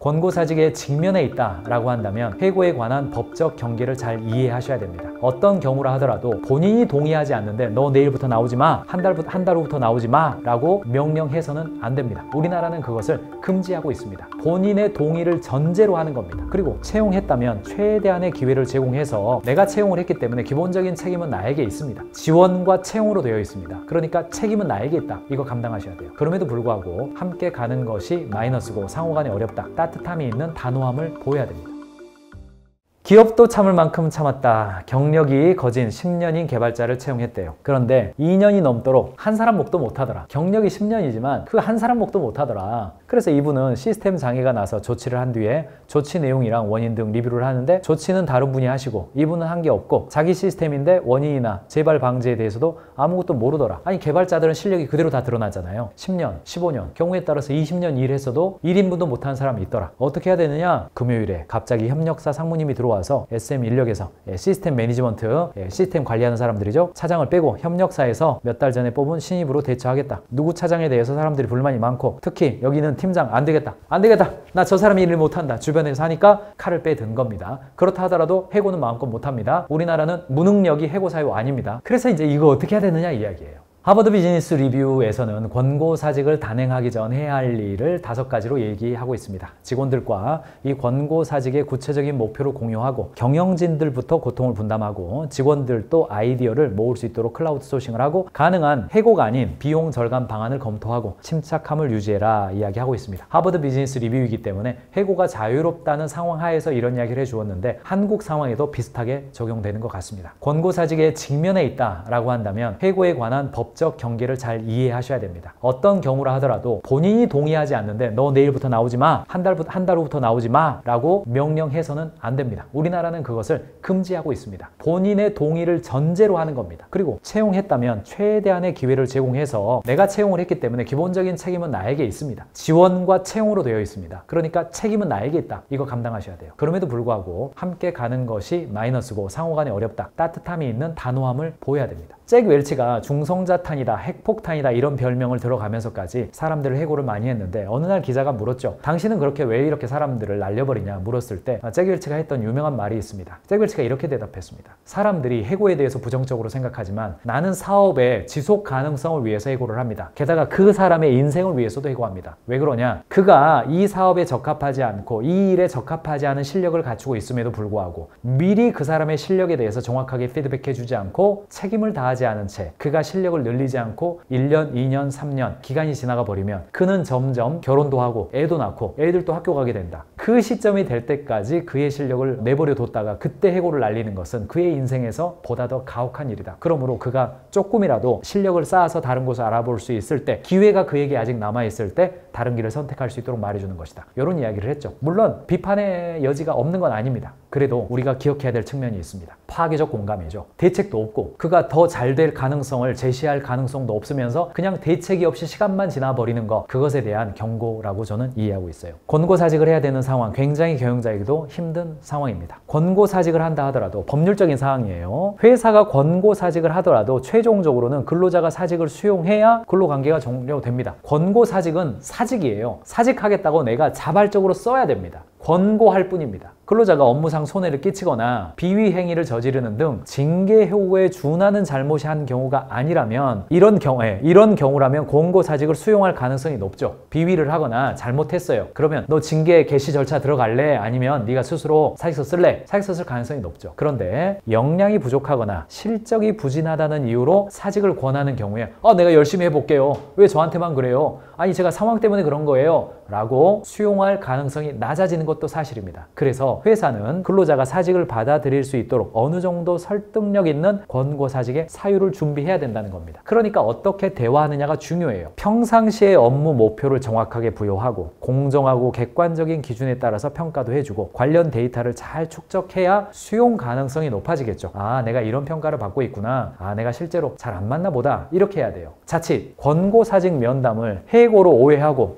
권고사직에 직면해 있다라고 한다면 해고에 관한 법적 경계를 잘 이해하셔야 됩니다. 어떤 경우라 하더라도 본인이 동의하지 않는데 너 내일부터 나오지 마, 한 달 후부터 나오지 마 라고 명령해서는 안 됩니다. 우리나라는 그것을 금지하고 있습니다. 본인의 동의를 전제로 하는 겁니다. 그리고 채용했다면 최대한의 기회를 제공해서 내가 채용을 했기 때문에 기본적인 책임은 나에게 있습니다. 지원과 채용으로 되어 있습니다. 그러니까 책임은 나에게 있다. 이거 감당하셔야 돼요. 그럼에도 불구하고 함께 가는 것이 마이너스고 상호간에 어렵다. 따뜻함이 있는 단호함을 보여야 됩니다. 기업도 참을 만큼 참았다. 경력이 거진 10년인 개발자를 채용했대요. 그런데 2년이 넘도록 한 사람 목도 못하더라. 경력이 10년이지만 그 한 사람 목도 못하더라. 그래서 이분은 시스템 장애가 나서 조치를 한 뒤에 조치 내용이랑 원인 등 리뷰를 하는데 조치는 다른 분이 하시고 이분은 한 게 없고 자기 시스템인데 원인이나 재발 방지에 대해서도 아무것도 모르더라. 아니 개발자들은 실력이 그대로 다 드러나잖아요. 10년, 15년, 경우에 따라서 20년 일했어도 1인분도 못하는 사람이 있더라. 어떻게 해야 되느냐? 금요일에 갑자기 협력사 상무님이 들어와서 SM 인력에서 시스템 매니지먼트, 시스템 관리하는 사람들이죠. 차장을 빼고 협력사에서 몇 달 전에 뽑은 신입으로 대처하겠다. 누구 차장에 대해서 사람들이 불만이 많고 특히 여기는 팀장 안 되겠다. 나 저 사람이 일을 못한다. 주변에서 하니까 칼을 빼든 겁니다. 그렇다 하더라도 해고는 마음껏 못합니다. 우리나라는 무능력이 해고 사유 아닙니다. 그래서 이제 이거 어떻게 해야 되느냐 이야기예요. 하버드 비즈니스 리뷰에서는 권고사직을 단행하기 전 해야 할 일을 5가지로 얘기하고 있습니다. 직원들과 이 권고사직의 구체적인 목표를 공유하고 경영진들부터 고통을 분담하고 직원들도 아이디어를 모을 수 있도록 클라우드 소싱을 하고 가능한 해고가 아닌 비용 절감 방안을 검토하고 침착함을 유지해라 이야기하고 있습니다. 하버드 비즈니스 리뷰이기 때문에 해고가 자유롭다는 상황 하에서 이런 이야기를 해주었는데 한국 상황에도 비슷하게 적용되는 것 같습니다. 권고사직에 직면해 있다라고 한다면 해고에 관한 법적 경계를 잘 이해하셔야 됩니다. 어떤 경우라 하더라도 본인이 동의하지 않는데 너 내일부터 나오지 마, 한 달 후부터 나오지 마 라고 명령해서는 안 됩니다. 우리나라는 그것을 금지하고 있습니다. 본인의 동의를 전제로 하는 겁니다. 그리고 채용했다면 최대한의 기회를 제공해서 내가 채용을 했기 때문에 기본적인 책임은 나에게 있습니다. 지원과 채용으로 되어 있습니다. 그러니까 책임은 나에게 있다. 이거 감당하셔야 돼요. 그럼에도 불구하고 함께 가는 것이 마이너스고 상호간에 어렵다. 따뜻함이 있는 단호함을 보여야 됩니다. 잭 웰치가 중성자탄이다, 핵폭탄이다 이런 별명을 들어가면서까지 사람들을 해고를 많이 했는데 어느 날 기자가 물었죠. 당신은 그렇게 왜 이렇게 사람들을 날려버리냐 물었을 때 잭 웰치가 했던 유명한 말이 있습니다. 잭 웰치가 이렇게 대답했습니다. 사람들이 해고에 대해서 부정적으로 생각하지만 나는 사업의 지속 가능성을 위해서 해고를 합니다. 게다가 그 사람의 인생을 위해서도 해고합니다. 왜 그러냐? 그가 이 사업에 적합하지 않고 이 일에 적합하지 않은 실력을 갖추고 있음에도 불구하고 미리 그 사람의 실력에 대해서 정확하게 피드백해주지 않고 책임을 다하지 않은 채 그가 실력을 늘리지 않고 1년, 2년, 3년 기간이 지나가 버리면 그는 점점 결혼도 하고 애도 낳고 애들도 학교 가게 된다. 그 시점이 될 때까지 그의 실력을 내버려 뒀다가 그때 해고를 날리는 것은 그의 인생에서 보다 더 가혹한 일이다. 그러므로 그가 조금이라도 실력을 쌓아서 다른 곳을 알아볼 수 있을 때 기회가 그에게 아직 남아있을 때 다른 길을 선택할 수 있도록 말해주는 것이다. 이런 이야기를 했죠. 물론 비판의 여지가 없는 건 아닙니다. 그래도 우리가 기억해야 될 측면이 있습니다. 파괴적 공감이죠. 대책도 없고 그가 더 잘 될 가능성을 제시할 가능성도 없으면서 그냥 대책이 없이 시간만 지나버리는 것, 그것에 대한 경고라고 저는 이해하고 있어요. 권고사직을 해야 되는 상황, 굉장히 경영자에게도 힘든 상황입니다. 권고사직을 한다 하더라도 법률적인 사항이에요. 회사가 권고사직을 하더라도 최종적으로는 근로자가 사직을 수용해야 근로관계가 종료됩니다. 권고사직은 사직이에요. 사직하겠다고 내가 자발적으로 써야 됩니다. 권고할 뿐입니다. 근로자가 업무상 손해를 끼치거나 비위 행위를 저지르는 등 징계 효과에 준하는 잘못이 한 경우가 아니라면 이런 경우라면 권고사직을 수용할 가능성이 높죠. 비위를 하거나 잘못했어요. 그러면 너 징계 개시 절차 들어갈래? 아니면 네가 스스로 사직서 쓸래? 사직서 쓸 가능성이 높죠. 그런데 역량이 부족하거나 실적이 부진하다는 이유로 사직을 권하는 경우에 내가 열심히 해볼게요. 왜 저한테만 그래요? 아니 제가 상황 때문에 그런 거예요. 라고 수용할 가능성이 낮아지는 것도 사실입니다. 그래서 회사는 근로자가 사직을 받아들일 수 있도록 어느 정도 설득력 있는 권고사직의 사유를 준비해야 된다는 겁니다. 그러니까 어떻게 대화하느냐가 중요해요. 평상시의 업무 목표를 정확하게 부여하고 공정하고 객관적인 기준에 따라서 평가도 해주고 관련 데이터를 잘 축적해야 수용 가능성이 높아지겠죠. 내가 이런 평가를 받고 있구나. 내가 실제로 잘 안 맞나 보다. 이렇게 해야 돼요. 자칫 권고사직 면담을 해고로 오해하고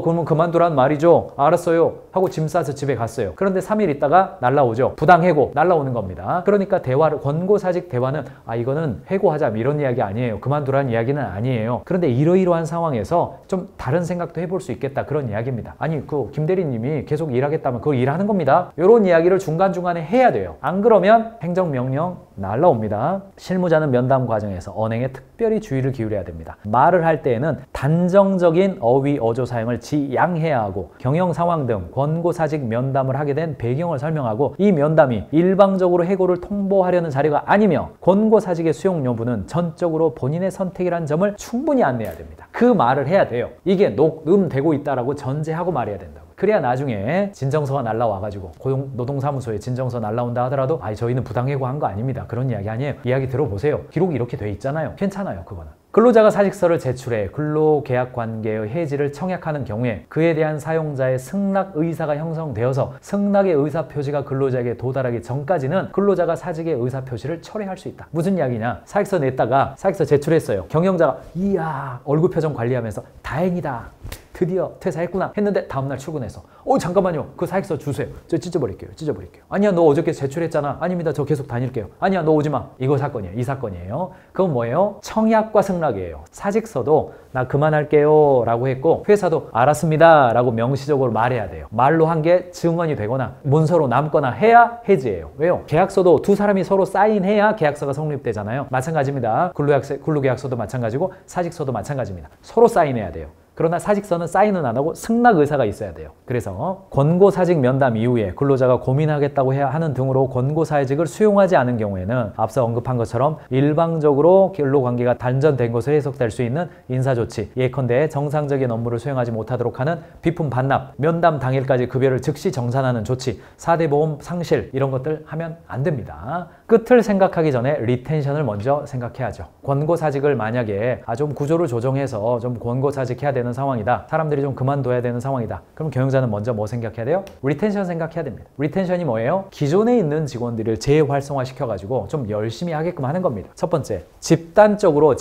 그러면 그만두란 말이죠. 알았어요. 하고 짐 싸서 집에 갔어요. 그런데 3일 있다가 날라오죠. 부당해고 날라오는 겁니다. 그러니까 대화를, 권고사직 대화는 이거는 해고하자 이런 이야기 아니에요. 그만두라는 이야기는 아니에요. 그런데 이러이러한 상황에서 좀 다른 생각도 해볼 수 있겠다, 그런 이야기입니다. 아니 김 대리님이 계속 일하겠다면 그걸 일하는 겁니다. 이런 이야기를 중간중간에 해야 돼요. 안 그러면 행정명령 날라옵니다. 실무자는 면담 과정에서 언행에 특별히 주의를 기울여야 됩니다. 말을 할 때에는 단정적인 어휘, 어조 사용을 지양해야 하고 경영 상황 등 권고사직 면담을 하게 된 배경을 설명하고 이 면담이 일방적으로 해고를 통보하려는 자리가 아니며 권고사직의 수용 여부는 전적으로 본인의 선택이라는 점을 충분히 안내해야 됩니다. 그 말을 해야 돼요. 이게 녹음되고 있다라고 전제하고 말해야 된다고. 그래야 나중에 진정서가 날라와가지고 노동사무소에 진정서 날라온다 하더라도 저희는 부당해고한 거 아닙니다, 그런 이야기 아니에요. 이야기 들어보세요. 기록이 이렇게 돼 있잖아요. 괜찮아요, 그거는. 근로자가 사직서를 제출해 근로계약관계의 해지를 청약하는 경우에 그에 대한 사용자의 승낙 의사가 형성되어서 승낙의 의사표시가 근로자에게 도달하기 전까지는 근로자가 사직의 의사표시를 철회할 수 있다. 무슨 이야기냐? 사직서 냈다가 사직서 제출했어요. 경영자가 이야 얼굴 표정 관리하면서 다행이다, 드디어 퇴사했구나 했는데 다음날 출근해서 잠깐만요, 그 사직서 주세요. 저 찢어버릴게요. 아니야, 너 어저께 제출했잖아. 아닙니다, 저 계속 다닐게요. 아니야, 너 오지마. 이거 사건이에요. 이 사건이에요. 그건 뭐예요? 청약과 승낙이에요. 사직서도 나 그만할게요 라고 했고 회사도 알았습니다 라고 명시적으로 말해야 돼요. 말로 한 게 증언이 되거나 문서로 남거나 해야 해지예요. 왜요? 계약서도 두 사람이 서로 사인해야 계약서가 성립되잖아요. 마찬가지입니다. 근로계약서도 마찬가지고 사직서도 마찬가지입니다. 서로 사인해야 돼요. 그러나 사직서는 사인은 안 하고 승낙 의사가 있어야 돼요. 그래서 권고사직 면담 이후에 근로자가 고민하겠다고 해야 하는 등으로 권고사직을 수용하지 않은 경우에는 앞서 언급한 것처럼 일방적으로 근로관계가 단전된 것으로 해석될 수 있는 인사조치, 예컨대 정상적인 업무를 수행하지 못하도록 하는 비품 반납, 면담 당일까지 급여를 즉시 정산하는 조치, 4대 보험 상실 이런 것들 하면 안 됩니다. 끝을 생각하기 전에 리텐션을 먼저 생각해야죠. 권고사직을 만약에 좀 구조를 조정해서 좀 권고사직해야 되는 상황이다, 사람들이 좀 그만둬야 되는 상황이다, 그럼 경영자는 먼저 뭐 생각해야 돼요? 리텐션 생각해야 됩니다. 리텐션이 뭐예요? 기존에 있는 직원들을 재활성화 시켜가지고 좀 열심히 하게끔 하는 겁니다. 첫 번째, 집단적으로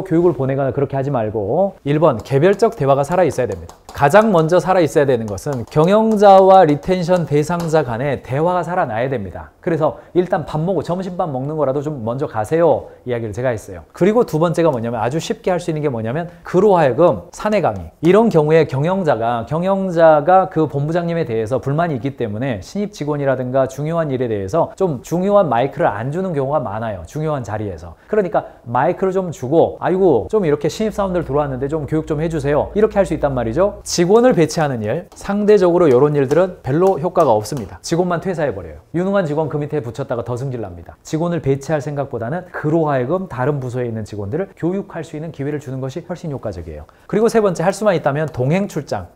교육을 보내거나 그렇게 하지 말고 1번 개별적 대화가 살아있어야 됩니다. 가장 먼저 살아있어야 되는 것은 경영자와 리텐션 대상자 간에 대화가 살아나야 됩니다. 그래서 일단 밥 먹고 점심밥 먹는 거라도 좀 먼저 가세요 이야기를 제가 했어요. 그리고 두 번째가 뭐냐면 아주 쉽게 할 수 있는 게 뭐냐면 그로 하여금 사내 강의, 이런 경우에 경영자가 그 본부장님에 대해서 불만이 있기 때문에 신입 직원이라든가 중요한 일에 대해서 좀 중요한 마이크를 안 주는 경우가 많아요. 중요한 자리에서. 그러니까 마이크를 좀 주고 아이고 좀 이렇게 신입사원들 들어왔는데 좀 교육 좀 해주세요 이렇게 할 수 있단 말이죠. 직원을 배치하는 일, 상대적으로 이런 일들은 별로 효과가 없습니다. 직원만 퇴사해버려요. 유능한 직원 그 밑에 붙였다가 더 승질납니다. 직원을 배치할 생각보다는 그로 하여금 다른 부서에 있는 직원들을 교육할 수 있는 기회를 주는 것이 훨씬 효과적이에요. 그리고 세 번째, 할 수만 있다면 동행 출장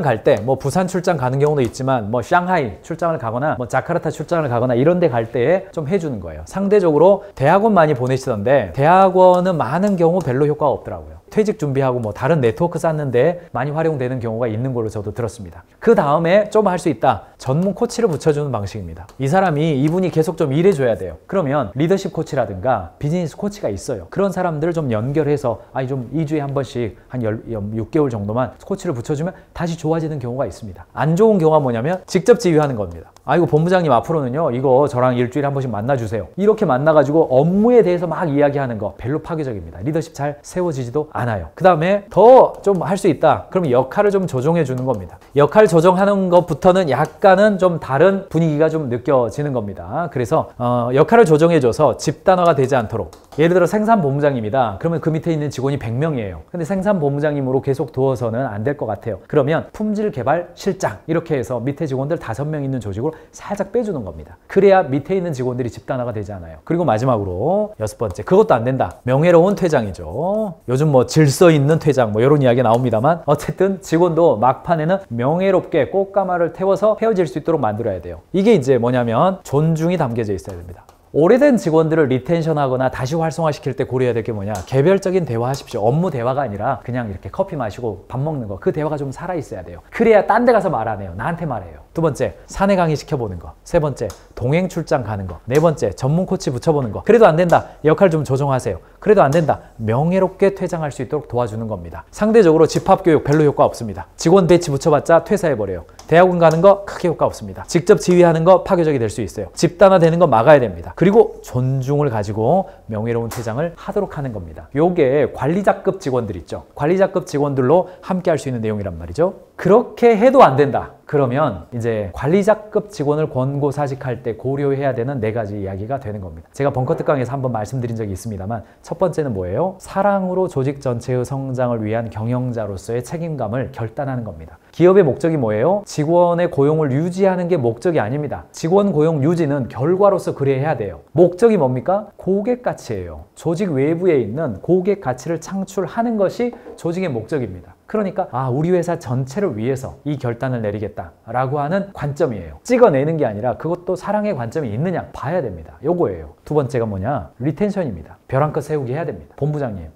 갈 때 뭐 부산 출장 가는 경우도 있지만 뭐 샹하이 출장을 가거나 뭐 자카르타 출장을 가거나 이런 데 갈 때에 좀 해주는 거예요. 상대적으로 대학원 많이 보내시던데 대학원은 많은 경우 별로 효과가 없더라고요. 퇴직 준비하고 뭐 다른 네트워크 쌓는데 많이 활용되는 경우가 있는 걸로 저도 들었습니다. 그 다음에 좀 할 수 있다, 전문 코치를 붙여주는 방식입니다. 이분이 계속 좀 일해줘야 돼요. 그러면 리더십 코치라든가 비즈니스 코치가 있어요. 그런 사람들을 좀 연결해서 좀 2주에 한 번씩 한 6개월 정도만 코치를 붙여주면 다시 좋아지는 경우가 있습니다. 안 좋은 경우가 뭐냐면 직접 지휘하는 겁니다. 이거 본부장님 앞으로는요 이거 저랑 일주일에 한 번씩 만나주세요 이렇게 만나가지고 업무에 대해서 막 이야기하는 거 별로 파괴적입니다. 리더십 잘 세워지지도 않아요. 그 다음에 더 좀 할 수 있다, 그러면 역할을 좀 조정해 주는 겁니다. 역할 조정하는 것부터는 약간은 좀 다른 분위기가 좀 느껴지는 겁니다. 그래서 역할을 조정해줘서 집단화가 되지 않도록, 예를 들어 생산본부장님이다 그러면 그 밑에 있는 직원이 100명이에요 근데 생산본부장님으로 계속 두어서는 안 될 것 같아요. 그러면 품질개발실장 이렇게 해서 밑에 직원들 5명 있는 조직으로 살짝 빼주는 겁니다. 그래야 밑에 있는 직원들이 집단화가 되지 않아요. 그리고 마지막으로 6번째, 그것도 안 된다, 명예로운 퇴장이죠. 요즘 뭐 질서 있는 퇴장 뭐 이런 이야기 나옵니다만 어쨌든 직원도 막판에는 명예롭게 꽃가마를 태워서 헤어질 수 있도록 만들어야 돼요. 이게 이제 뭐냐면 존중이 담겨져 있어야 됩니다. 오래된 직원들을 리텐션하거나 다시 활성화시킬 때 고려해야 될 게 뭐냐, 개별적인 대화하십시오. 업무 대화가 아니라 그냥 이렇게 커피 마시고 밥 먹는 거, 그 대화가 좀 살아있어야 돼요. 그래야 딴 데 가서 말 안 해요. 나한테 말해요. 두 번째, 사내 강의 시켜보는 거. 세 번째, 동행 출장 가는 거. 네 번째, 전문 코치 붙여보는 거. 그래도 안 된다, 역할 좀 조정하세요. 그래도 안 된다, 명예롭게 퇴장할 수 있도록 도와주는 겁니다. 상대적으로 집합교육 별로 효과 없습니다. 직원 배치 붙여봤자 퇴사해버려요. 대학원 가는 거 크게 효과 없습니다. 직접 지휘하는 거 파괴적이 될 수 있어요. 집단화되는 거 막아야 됩니다. 그리고 존중을 가지고 명예로운 퇴장을 하도록 하는 겁니다. 요게 관리자급 직원들 있죠. 관리자급 직원들로 함께 할 수 있는 내용이란 말이죠. 그렇게 해도 안 된다. 그러면 이제 관리자급 직원을 권고사직할 때 고려해야 되는 4가지 이야기가 되는 겁니다. 제가 벙커 특강에서 한번 말씀드린 적이 있습니다만 첫 번째는 뭐예요? 사랑으로 조직 전체의 성장을 위한 경영자로서의 책임감을 결단하는 겁니다. 기업의 목적이 뭐예요? 직원의 고용을 유지하는 게 목적이 아닙니다. 직원 고용 유지는 결과로서 그래야 돼요. 목적이 뭡니까? 고객 가치예요. 조직 외부에 있는 고객 가치를 창출하는 것이 조직의 목적입니다. 그러니까 우리 회사 전체를 위해서 이 결단을 내리겠다라고 하는 관점이에요. 찍어내는 게 아니라 그것도 사랑의 관점이 있느냐 봐야 됩니다. 요거예요. 두 번째가 뭐냐? 리텐션입니다. 별 한 컷 세우기 해야 됩니다.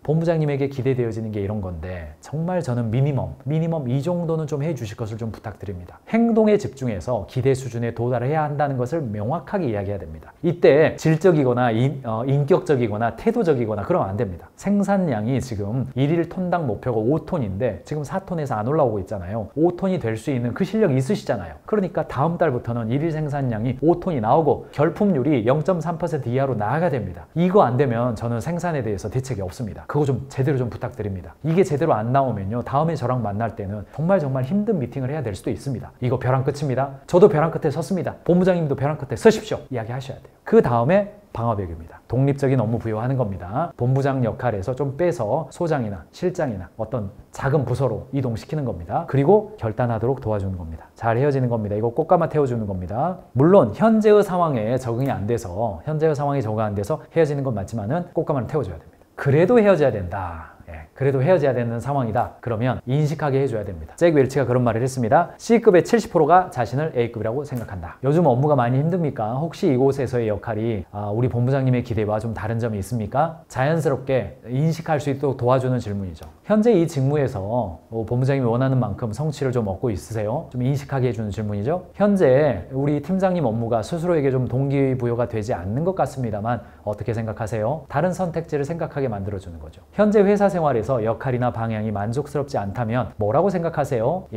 본부장님에게 기대되어지는 게 이런 건데 정말 저는 미니멈 이 정도는 좀 해주실 것을 좀 부탁드립니다. 행동에 집중해서 기대 수준에 도달해야 한다는 것을 명확하게 이야기해야 됩니다. 이때 질적이거나 인격적이거나 태도적이거나 그러면 안 됩니다. 생산량이 지금 1일 톤당 목표가 5톤인데 지금 4톤에서 안 올라오고 있잖아요. 5톤이 될 수 있는 그 실력이 있으시잖아요. 그러니까 다음 달부터는 1일 생산량이 5톤이 나오고 결품률이 0.3% 이하로 나아가야 됩니다. 이거 안 되면 저는 생산에 대해서 대책이 없습니다. 그거 좀 제대로 좀 부탁드립니다. 이게 제대로 안 나오면요, 다음에 저랑 만날 때는 정말 힘든 미팅을 해야 될 수도 있습니다. 이거 벼랑 끝입니다. 저도 벼랑 끝에 섰습니다. 본부장님도 벼랑 끝에 서십시오. 이야기하셔야 돼요. 그 다음에 방어벽입니다. 독립적인 업무 부여하는 겁니다. 본부장 역할에서 좀 빼서 소장이나 실장이나 어떤 작은 부서로 이동시키는 겁니다. 그리고 결단하도록 도와주는 겁니다. 잘 헤어지는 겁니다. 이거 꽃가마 태워주는 겁니다. 물론 현재의 상황에 적응이 안 돼서 헤어지는 건 맞지만은 꽃가마는 태워줘야 됩니다. 그래도 헤어져야 된다. 그래도 헤어져야 되는 상황이다. 그러면 인식하게 해줘야 됩니다. 잭 웰치가 그런 말을 했습니다. C급의 70%가 자신을 A급이라고 생각한다. 요즘 업무가 많이 힘듭니까? 혹시 이곳에서의 역할이 우리 본부장님의 기대와 좀 다른 점이 있습니까? 자연스럽게 인식할 수 있도록 도와주는 질문이죠. 현재 이 직무에서 본부장님이 원하는 만큼 성취를 좀 얻고 있으세요? 좀 인식하게 해주는 질문이죠. 현재 우리 팀장님 업무가 스스로에게 좀 동기부여가 되지 않는 것 같습니다만 어떻게 생각하세요? 다른 선택지를 생각하게 만들어주는 거죠. 현재 회사 생활에서 역할이나 방향이 만족스럽지 않다면 뭐라고 생각하세요?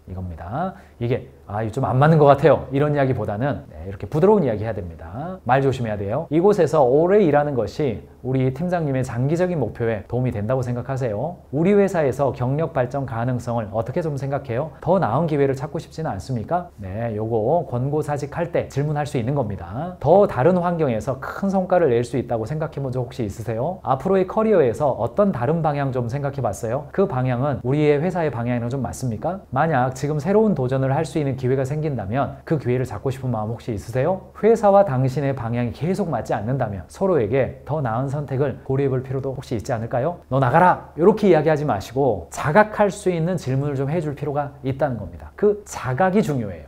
이겁니다. 이게 좀 안 맞는 것 같아요. 이런 이야기보다는 이렇게 부드러운 이야기 해야 됩니다. 말 조심해야 돼요. 이곳에서 오래 일하는 것이 우리 팀장님의 장기적인 목표에 도움이 된다고 생각하세요? 우리 회사에서 경력 발전 가능성을 어떻게 좀 생각해요? 더 나은 기회를 찾고 싶지는 않습니까? 요거 권고사직할 때 질문할 수 있는 겁니다. 더 다른 환경에서 큰 성과를 낼 수 있다고 생각해 본 적 혹시 있으세요? 앞으로의 커리어에서 어떤 다른 방향 좀 생각해 봤어요? 그 방향은 우리의 회사의 방향이랑 좀 맞습니까? 만약 지금 새로운 도전을 할 수 있는 기회가 생긴다면 그 기회를 잡고 싶은 마음 혹시 있으세요? 회사와 당신의 방향이 계속 맞지 않는다면 서로에게 더 나은 선택을 고려해 볼 필요도 혹시 있지 않을까요? 너 나가라! 이렇게 이야기하지 마시고 자각할 수 있는 질문을 좀 해줄 필요가 있다는 겁니다. 그 자각이 중요해요.